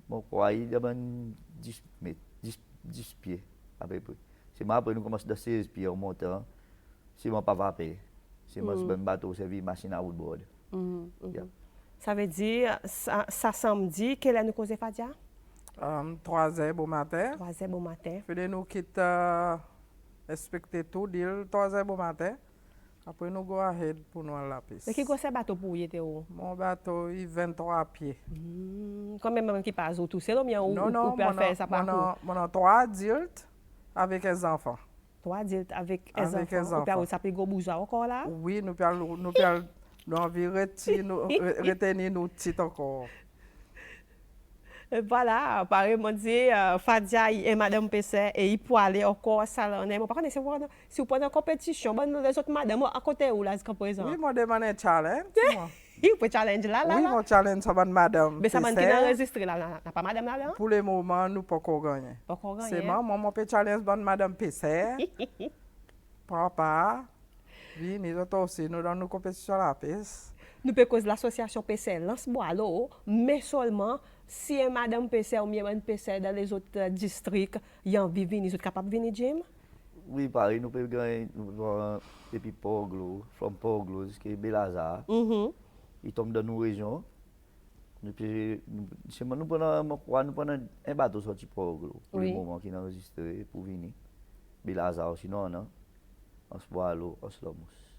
moi quoi il y a 10 mètres 10 pieds à peu près. C'est moi après nous commence de 16 pieds au montant. C'est moi pas vapeur. C'est moi un bateau servi machine à outboard. Ça veut dire ça samedi quelle est nous cause Fadia? 3 heures au matin. 3 heures au matin. Puis nous quitte respecter tout deal 3 heures au matin. Après nous go ahead pour nous à la piste. Et qui gros ces bateau pour y était où? Mon bateau il 23 pieds. Combien même qui passe tout c'est le mien ou non, faire ça par mon 3 adultes Avec les enfants. 3 adultes avec les Avec les enfants. enfants. Ça peut gros bouza encore là. Oui, nous allons retenir nos titres encore. Voilà, apparemment dit Fadia et Madame Pesset et il peut aller encore salonner. Par contre, si vous prenez une compétition, les autres madame à côté où là jusqu'à présent. Oui, moi demande un challenge. Il peut challenge là Oui, mon challenge ça va madame. Mais ça m'a qui enregistré là, n'a pas madame là. Pour le moment, nous pas encore gagner. Pas encore gagner. C'est moi, mon peut challenge bonne madame PC. Papa. Oui, nous autres aussi, nous dans nos compétitions à la piste. Nous pouvons cause l'association PC lance bois mais seulement si madame PC ou bien madame PC dans les autres districts, y en vivent, ils sont capables de venir Jim. Oui, pareil, nous pouvons gagner depuis Poglo, from Poglo jusqu'à Belazar. Ils tombent dans nos régions. Depuis, nous prenons un bateau sorti Poglo pour le moment qui est enregistré pour venir. Belazar, sinon, non? On se boit à l'eau, on se l'amuse.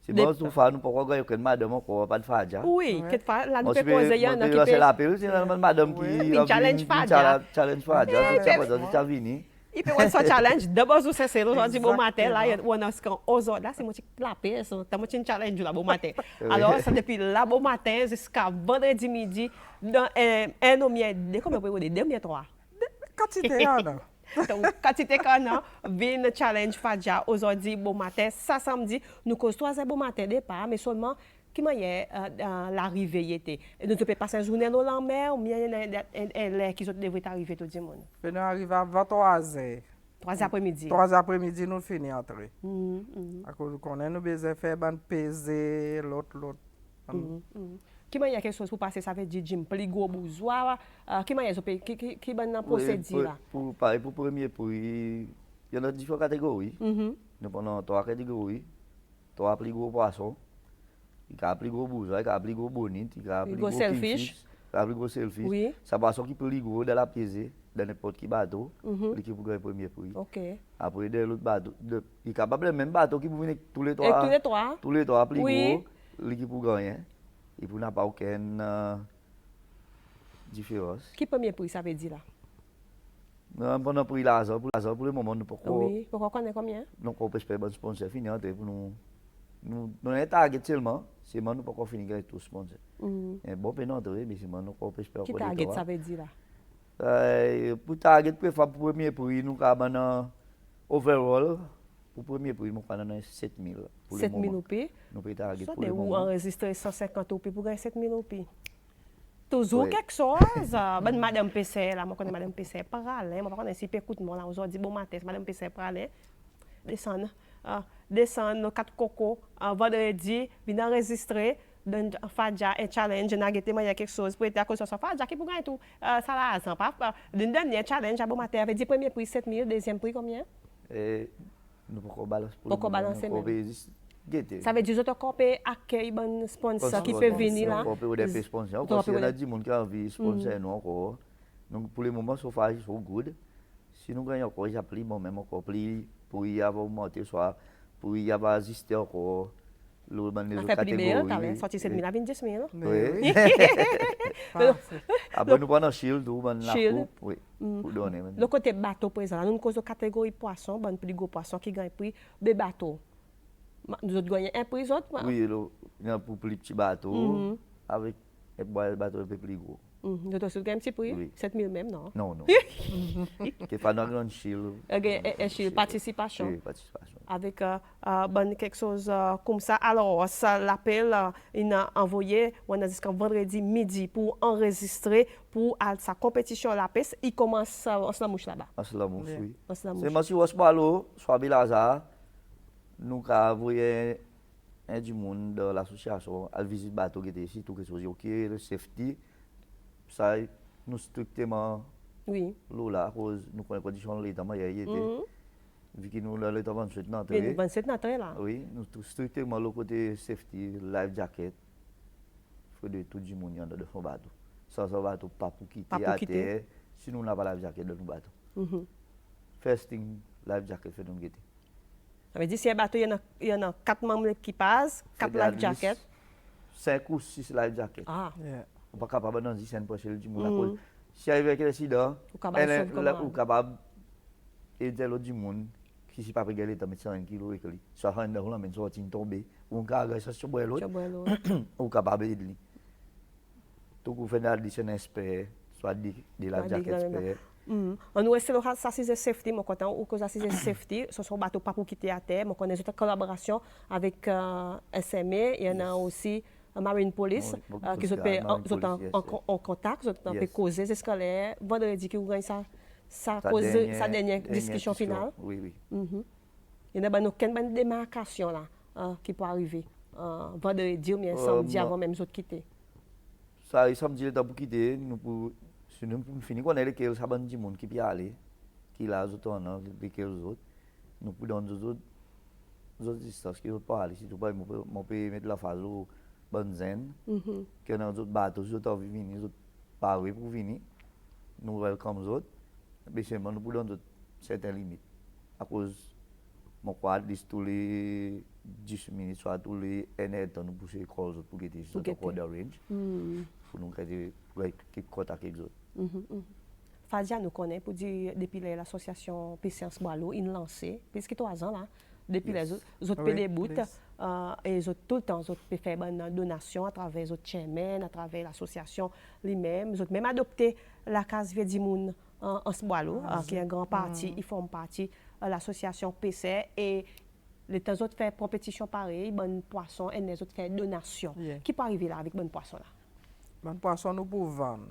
C'est bon, tout faire, nous pouvons gagner aucune madame encore, pas de Fadia. Oui, quelquefois, là, nous pouvons poser, il y en a qui peut... C'est la pile, c'est la madame qui challenge Fadia. Challenge Fadia, c'est venu. Il peut avoir ce challenge, d'abord, c'est aujourd'hui, bon matin, là, on a ce qu'on ose, là, c'est moi qui clapé, c'est un challenge, là, bon matin. Alors, c'est depuis là, bon matin, jusqu'à vendredi midi, dans un homme, comment on peut dire, 2 ou 3. Quantité, non? Donc, quantité qu'on a, vient challenge Fadia aujourd'hui, bon matin, ça samedi, nous cause 3 heures bon matin départ, mais seulement, qui m'a l'arrivée était. Nous ne pouvons passer une journée dans la mer, ou bien les qui devraient arriver tout le monde. Nous arrivons à 23 heures. 3 après-midi. 3 après-midi, nous finissons entrer. À cause qu'on a nous besoin de faire peser l'autre. Qui m'a quelque chose pour passer, ça veut dire Jim, plus gros besoin, qui m'a qui va dans procédure là. Pour premier prix, il y en a différentes catégories. Nous prenons 3 catégories. 3 plus gros poissons, il y a plus gros besoin, il y a plus gros bonite, il y a plus gros selfish, il y a plus gros selfish. Oui. Ça poisson qui peut plus gros dans la pesée, dans n'importe quel bateau, qui peut gagner premier prix. OK. Après de l'autre bateau, il est capable de même bateau qui peut venir tous les 3. Tous les 3 plus gros, qui peut gagner. Et pour n'a pas aucune différence. Qui premier prix, ça veut dire là? Non, pendant pour le moment, nous pouvons. Oui, pourquoi on est combien? Donc, on peut espérer un sponsor fini pour nous. Nous avons target seulement, c'est moi nous pouvons finir avec tout sponsor. Un bon pénal, mais c'est moi nous pouvons espérer. Qui target, ça veut dire là? Pour target, pour premier prix, nous avons overall. Pour premier prix, nous avons 7 000. 7 000 roupies. Nous pouvons target pour pour le moment. moment. Enregistrer 150 roupies pour gagner 7 000 roupies. Toujours quelque chose. Madame PC, là, moi connais Madame PC, parallèle. Moi connais si écoute moi là aujourd'hui bon matin, Madame PC parallèle. Descendre nos 4 cocos vendredi, venir enregistrer dans Fadia un challenge, n'a gagné il y a quelque chose pour être à cause de ça. Fadia qui pour gagner tout ça là sans pas. Le dernier challenge à bon matin avait dit premier prix 7 000, deuxième prix combien? Nous pouvons balancer pour le balancer même. Ça veut dire que vous pouvez accueillir un sponsor qui peut venir là. On peut des sponsors. Parce qu'il y a des gens qui ont envie de sponsor nous encore. Donc pour le moment, so far, it's so good. Si nous gagnons encore, j'applique moi-même encore pour y avoir monté, soit pour y avoir assisté encore. On fait plus bien, tu as sorti 7 000 à 10 000. Oui. Après, nous prenons shield ou la coupe. Oui, pour donner. Le côté bateau, par exemple, nous avons une catégorie poisson, bon plus gros poisson qui gagne prix de bateau. Nous autres gagnons un prix, autres? Oui, il y a pour plus petit bateau, avec un bateau un peu plus gros. Nous avons un petit prix? 7 000 même, non? Non, non. Il faut un grand shield. Un shield, participation. Oui, participation. Avec quelque chose comme ça. Alors, l'appel, il a envoyé, on a dit qu'un vendredi midi pour enregistrer pour sa compétition à la peste. Il commence en Slamouche là-bas. En Slamouche, oui. C'est moi si on se parle, soit Belazar, nous avons envoyé un du monde dans l'association à visiter le bateau qui était ici, tout quelque chose, ok, le safety, ça, nous strictement, oui. Là, cause nous connaissons les conditions de l'état, il était. Vu que nous avons l'état 27 dans 27 dans là. Oui, nous strictement le côté safety, life jacket, il faut de tout le monde dans le bateau. Sans le bateau, pas pour quitter à terre, si nous n'avons pas life jacket dans le bateau. First thing, life jacket, fait nous quitter. Ça veut dire si un bateau, il y en a 4 membres d'équipage, 4 life jackets. 5 ou 6 life jackets. Ah. On n'est pas capable d'en dire pour chez le monde. Si il y a un accident, on est capable et des l'autre du monde qui s'est pas regardé dans 100 kilos et que soit en dans mais soit tomber ou cas ça sur l'autre ou capable de lui donc vous faites addition expert soit de la jacket expert. On nous essaie de ça c'est safety mon content ou que ça c'est safety ce sont bateau pas pour quitter à terre on connaît une collaboration avec SMA il y en a aussi Marine Police qui sont en contact sont peut causer c'est scolaire vendredi qui gagne ça cause sa dernière discussion finale. Oui. Il y a une démarcation là qui peut arriver vendredi ou bien samedi avant même les autres quitter. Ça samedi là pour quitter nous pour finir qu'on est les ça bon du monde qui peut aller qui là autres on avec les autres nous pour dans autres distances qui pas aller si tu pas mon peut mettre la phase au bonne zen que dans autres bateaux autres envie venir autres parer pour venir nous welcome autres mais c'est nous pour dans certaines limites à cause mon quad tous les 10 minutes soit tous les net nous pousser école pour quitter sur le quarter range pour nous qui contact avec autres. Fadia nous connaît pour dire depuis l'association Patience Boileau il lancé puisque 3 ans là depuis les autres PD bout et les autres tout le temps les autres peut faire une donation à travers les autres chairman à travers l'association lui-même les autres même adopté la case Vieux Moun en Boileau qui est un grand parti il forme partie l'association PC et les temps autres faire compétition pareil bonne poisson et les autres faire donation qui peut arriver là avec bonne poisson là. Bonne poisson nous pour vendre.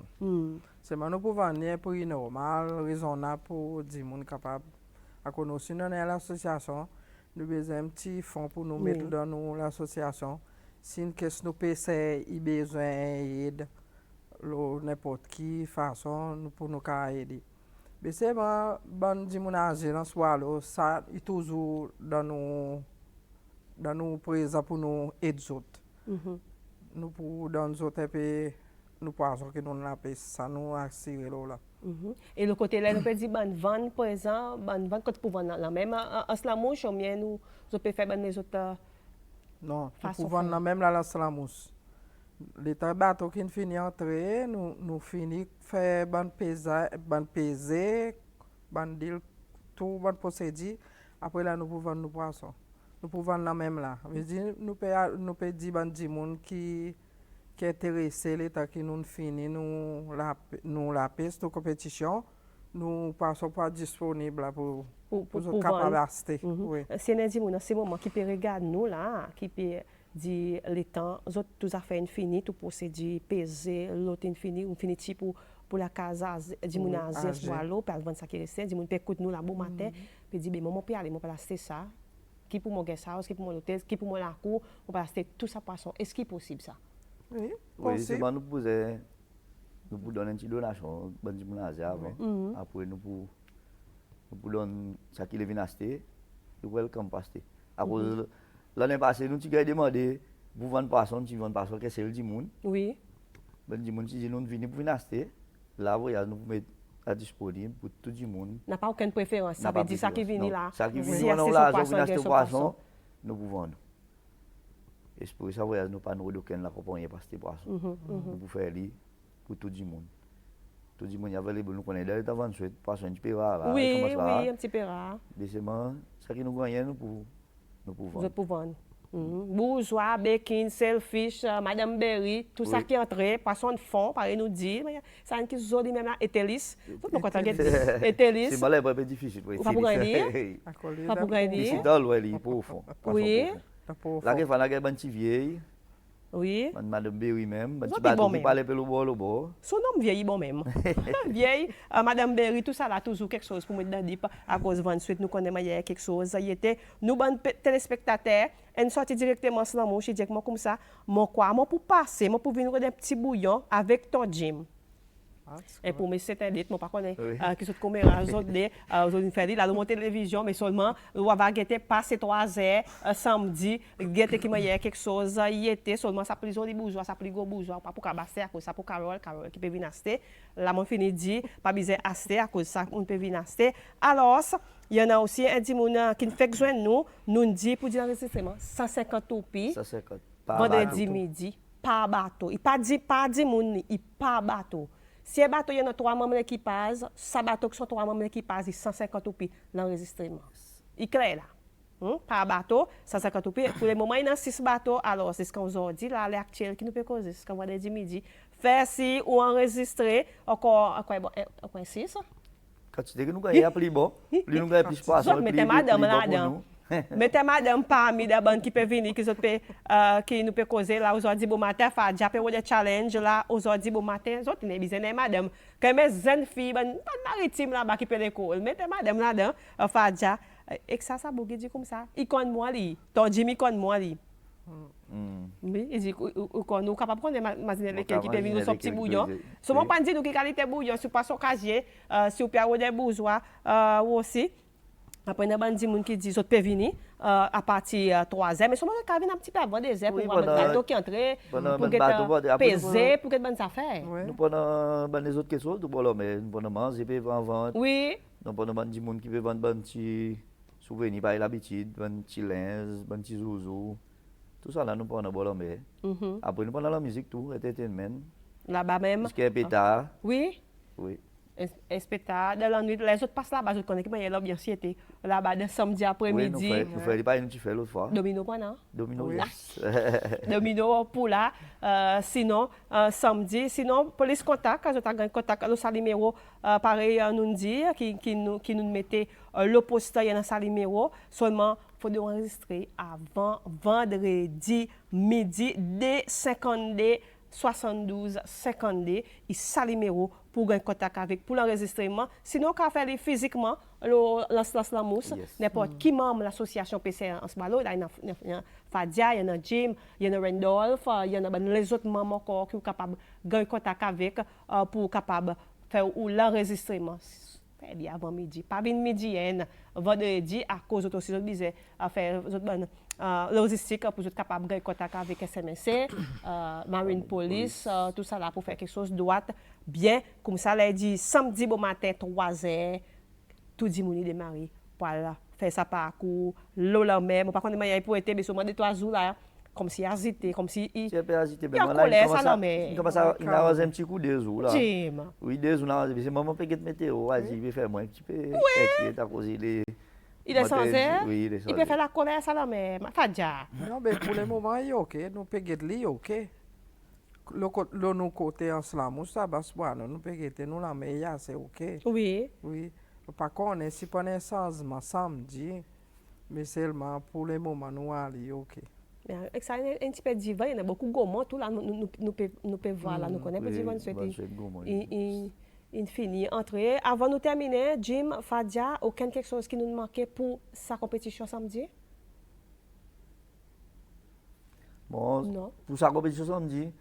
C'est nous pour vendre pour une normal raisonnable pour dire monde capable à connaître dans l'association nous besoin un petit fonds pour nous mettre dans l'association si une question nous PC il besoin aide n'importe qui façon pour nous aider. Mais c'est bon dire mon agir dans Swallow ça est toujours dans nous présent pour nous aider autres. Nous pour dans nous autres nous pensons que nous la paix ça nous assurer là. Et le côté là nous peut dire bonne vente par exemple bonne vente quand pour vendre la même en slamouche ou bien nous peut faire bonne les autres non pour vendre la même la slamouche les bateaux qui finit entrer nous finit faire bonne peser bonne deal tout bon procédure après là nous pour vendre nos poissons nous pour vendre la même là veut dire nous peut dire bon di monde qui est intéressé l'état qui nous finit nous la piste compétition nous passons pas disponible pour capable acheter. C'est un di ce moment qui peut regarder nous là qui peut dire les temps autres tout affaire infini tout procédure peser l'autre infini on finit pour la casa di moun azes boilo pour vendre ça qui reste di moun peut écoute nous là bon matin puis dit ben maman peut aller moi pas acheter ça qui pour mon guest house qui pour mon hôtel qui pour mon la cour on peut acheter tout ça poisson est-ce qu'il est possible ça? Oui, c'est bon nous pour donner une petite donation bon di moun azes avant après nous pour donner ça qui vient acheter nous welcome passer à cause l'année passée nous t'ai demandé pour vendre poisson tu vends poisson que c'est le di moun oui ben di moun si nous venir pour venir acheter là voyage nous mettre à disponible pour tout le monde n'a pas aucune préférence ça veut dire ça qui vient là ça qui vient là je acheter poisson nous pour vendre et c'est pour ça voyage nous pas nous aucun la compagnie parce que poisson nous pour faire lui pour tout le monde y avait les nous connaît d'ailleurs avant de poisson un petit peu rare oui un petit peu rare mais c'est ça qui nous gagne nous pour vendre bourgeois, bacon, selfish, Madame Berry, tout ça qui entre, poisson de fond, pareil nous dit, ça qui zodi même là, ételis. Tout le monde ételis. C'est malais pas difficile pour gagner. Pas pour gagner. C'est dans l'eau pour fond. Oui. Là que la bonne petite vieille. Oui. Madame Berry même, petit bateau qui parle peu le bord. Son nom vieille bon même. Vieille, Madame Berry, tout ça là toujours quelque chose pour mettre dans dip à cause de suite nous connaissons hier quelque chose. Il était nous bon téléspectateurs, une sortie directement sur mon chez moi comme ça, mon quoi, moi pour passer, moi pour venir un petit bouillon avec ton Jim. Et pour mes c'est un dit, moi par contre qui sont comme aujourd'hui faire là mon télévision mais seulement on va guetter passer 3 heures samedi guetter qui m'a quelque chose il était seulement ça prison des bourgeois ça gros bourgeois pas pour cabasser à cause ça pour Carole qui peut venir acheter là mon fini dit pas besoin acheter à cause ça on peut venir acheter alors il y en a aussi un petit monde qui fait joindre nous dit pour dire enregistrement 150 toupies 150 vendredi midi par bateau il pas dit monde il pas bateau Si un bateau, il y a 3 membres de l'équipage, ça bateau qui sont 3 membres de l'équipage, il 150 roupies l'enregistrement. Il crée là. Par bateau, 150 roupies. Pour le moment, il y a 6 bateaux. Alors, c'est ce qu'on vous dit, là, l'actuel qui nous peut causer, c'est ce qu'on va dire midi. Faire si ou enregistrer, encore 6. Quantité que nous gagnons plus bon, plus nous gagnons plus poisson, plus Mettez madame là-dedans. Mettez madame parmi des bandes qui peuvent venir, qui nous peut causer là aujourd'hui bon matin, faire déjà des challenge là aujourd'hui bon matin, les autres ne besoin madame. Quand mes jeunes filles, pas maritime là-bas qui peut l'école, mettez madame là-dedans, faire déjà. Et que ça bouge dit comme ça. Il connaît moi li, ton Jimmy connaît moi li. Oui, il dit qu'on nous capable de imaginer lesquels qui peut venir son petit bouillon. Si on pas dit nous qui qualité bouillon, sur pas son casier, si on peut avoir des bourgeois aussi. Après, il y a des gens qui disent qu'ils peuvent venir à partir de 3h, mais seulement ils viennent un petit peu avant des heures pour voir le bateau qui entre, pour peser, pour que les affaires. Nous prenons les autres questions, nous prenons manger, nous prenons vendre. Oui. Nous prenons des gens qui peuvent vendre des petits souvenirs, par l'habitude, des petits linges, des petits zouzous. Tout ça là, nous prenons mais après, nous prenons la musique, tout, entertainment. Là-bas même. Ce qui est pétard. Oui. Oui. Un spectacle de la nuit, les autres passent là-bas, je connais qu'il y a l'ambiance là-bas de samedi après-midi. Oui, nous faisons pas une petite l'autre fois. Domino pas non? Domino, oui. Domino pour là, sinon samedi, sinon police contact, quand je t'ai contact le numéro pareil nous dit qui nous mettait le poste dans sa numéro seulement faut enregistrer avant vendredi midi dès 52 72 52 il sa numéro pour gagner contact avec pour l'enregistrement sinon qu'on fait physiquement la mousse n'importe qui membre de l'association PC en ce moment là il y a Fadia, il y a Jim, il y a Randolph, il y a les autres membres encore qui sont capables de gagner contact avec pour capable faire l'enregistrement avant midi pas bien midi vendredi à cause de aussi je disais à faire logistique pour être capable de gagner contact avec SMC, Marine Police, tout ça là pour faire quelque chose de droit bien comme ça là dit samedi bon matin 3h tout le monde démarrer pour faire ça parcours l'eau même par contre il pour être mais seulement de 3 jours là comme si agité comme si il colère ça là mais il commence à un petit coup de jour là oui 2 jours là c'est maman peut être météo vas-y il faire moi un petit peu inquiète à cause il est sans air, oui, il peut faire la colère ça là mais Fadia non mais pour le moment il est OK nous peut être li OK le nous côté en slam ça basse bon nous peut être nous la meilleure c'est OK oui par contre si pas un changement samedi mais seulement pour le moment nous aller OK. Ça un petit peu divin, il y a beaucoup de gourmands, tout là, nous pouvons voir là, nous connaissons divin, il finit. Entrer. Avant de terminer, Jim, Fadia, aucun quelque chose qui nous manquait pour sa compétition samedi? Bon, non. Pour sa compétition samedi,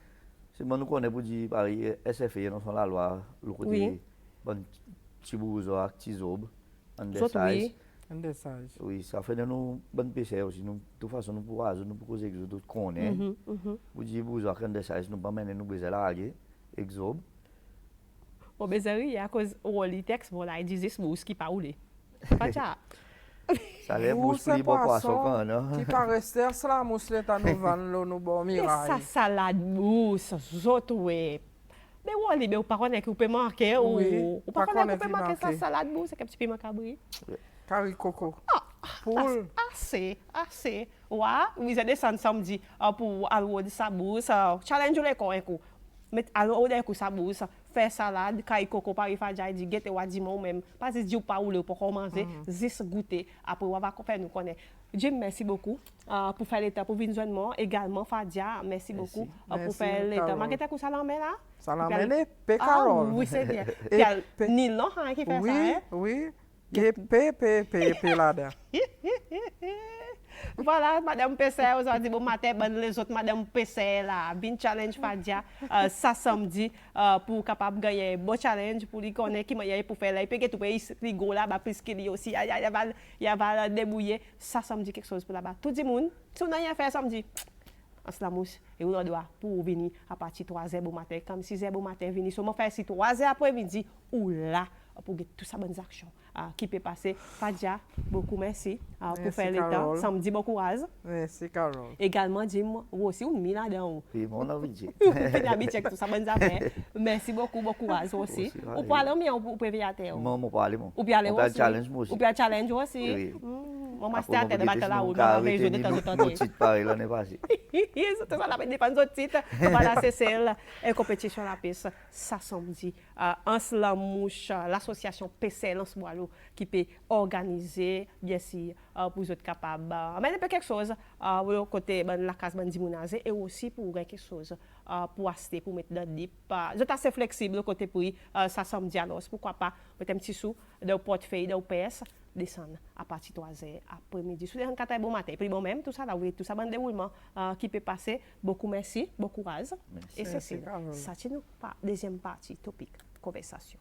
c'est bon nous connaissons pour dire Paris, SFA, dans la loi, le côté, bon, petit bourgeois, petit zob, undersize. Oui, ça fait de nous bonnes PC aussi. Nous, de toute façon, nous pouvons causer que nous connaissons. Vous dites, vous avez un size, nous pouvons mener nous baiser la exobe. Au baiser, à cause au litex, voilà, ils disent ce qui parle. Pas ça. Ça les mousse pour les bons poissons, non? Qui pas rester ça, mousse les ta nous vendre nous bon miraille. Ça salade mousse, zot ouais. Mais oui, mais vous ne connaissez pas que vous pouvez manquer ou pas connaissez que vous pouvez manquer sa salade mousse, c'est un petit peu macabre. Carré coco. Poule. Assez. Ouais, vous allez descendre samedi pour aller de sa bourse. Challenge les coins. Mais alors, de sa bourse, faire salade, carré coco, par Fadia, dit, guette ou dimon même. Pas dire pas ou pour commencer, juste goûter. Après, on va faire nous connaître. Jim, merci beaucoup pour faire l'état, pour venir joindre moi. Également, Fadia, merci beaucoup pour faire l'état. Marquez quoi salamé là? Salamé, Pécarol. Oui, c'est bien. Puis, Nilon qui fait ça. Oui. P là-dedans. Voilà, Madame PC, aujourd'hui, bon matin, les autres Madame PC là, bien challenge Fadia, ça samedi, pour capable gagner un bon challenge, pour lui connaître qui m'a pour faire là, et puis que tu peux y go là, plus qu'il y aussi, il va débrouiller, ça samedi quelque chose pour là-bas. Tout le monde, si on a rien fait samedi, en slamouche, et on doit pour venir à partir de 3h bon matin, comme 6h bon matin, venir seulement faire si 3h après-midi, ou là, pour get tout ça bonnes actions. qui peut passer. Fadia, beaucoup merci pour Merci, faire le temps. Carole. Samedi, bon courage. Merci, Carole. Également, dis-moi, vous aussi, vous mis là-dedans. Oui, mon habitude. Vous check tout ça, bonne affaire. Merci beaucoup, bon courage aussi. Aussi, Ou pour aller mieux, ou prévu à terre. Moi, pas aller, moi. Ou bien aller On peut aussi. challenge, moi aussi. Ou bien challenge aussi. Oui. Mon master à terre de battre là, ou mais je de temps en temps. Mon titre pareil, l'année passée. C'est ça, la dépend de titre. Voilà, c'est celle. Et compétition la piste, ça samedi. En mouche, l'association PCL en Boileau qui peut organiser, bien sûr, pour vous être capable. Mais quelque chose pour le côté de la case Bandimounazé et aussi pour quelque chose pour acheter, pour mettre dans le dip. Je suis assez flexible le côté pour ça samedi alors. Pourquoi pas mettre un petit sou dans le portefeuille, dans le PS, descendre à partir de 3h après-midi. Si vous avez un bon matin, puis bon même, tout ça, là, tout ça, bon déroulement qui peut passer. Beaucoup merci, bon courage. Et c'est Merci, ça. Carole. Ça, c'est notre deuxième partie, topic, conversation.